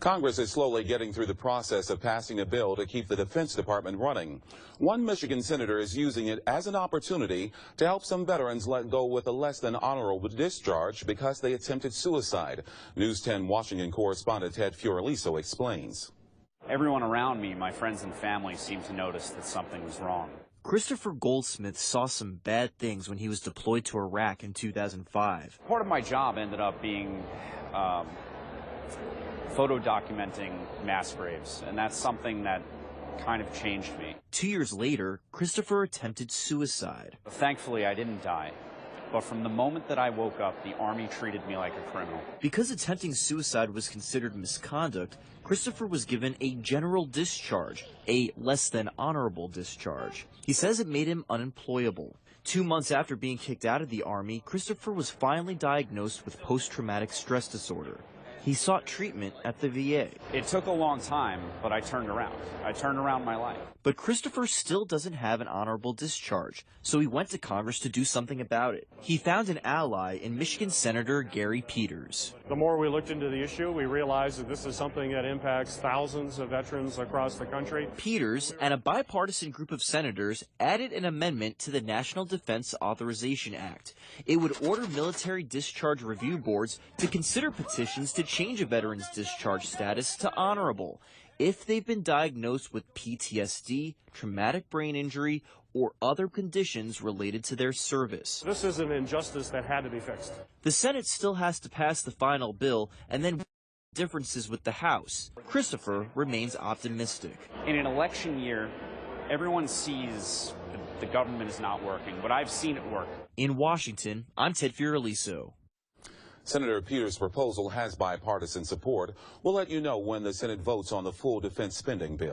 Congress is slowly getting through the process of passing a bill to keep the Defense Department running. One Michigan senator is using it as an opportunity to help some veterans let go with a less than honorable discharge because they attempted suicide. News 10 Washington correspondent Ted Fioraliso explains. Everyone around me, my friends and family, seemed to notice that something was wrong. Christopher Goldsmith saw some bad things when he was deployed to Iraq in 2005. Part of my job ended up being photo documenting mass graves, and that's something that kind of changed me. 2 years later, Christopher attempted suicide. Thankfully, I didn't die. But from the moment that I woke up, the Army treated me like a criminal. Because attempting suicide was considered misconduct, Christopher was given a general discharge, a less than honorable discharge. He says it made him unemployable. 2 months after being kicked out of the Army, Christopher was finally diagnosed with post-traumatic stress disorder. He sought treatment at the VA. It took a long time, but I turned around. I turned around my life. But Christopher still doesn't have an honorable discharge, so he went to Congress to do something about it. He found an ally in Michigan Senator Gary Peters. The more we looked into the issue, we realized that this is something that impacts thousands of veterans across the country. Peters and a bipartisan group of senators added an amendment to the National Defense Authorization Act. It would order military discharge review boards to consider petitions to change a veteran's discharge status to honorable if they've been diagnosed with PTSD, traumatic brain injury, or other conditions related to their service. This is an injustice that had to be fixed. The Senate still has to pass the final bill and then differences with the House. Christopher remains optimistic. In an election year, everyone sees the government is not working, but I've seen it work. In Washington, I'm Ted Fioraliso. Senator Peters' proposal has bipartisan support. We'll let you know when the Senate votes on the full defense spending bill.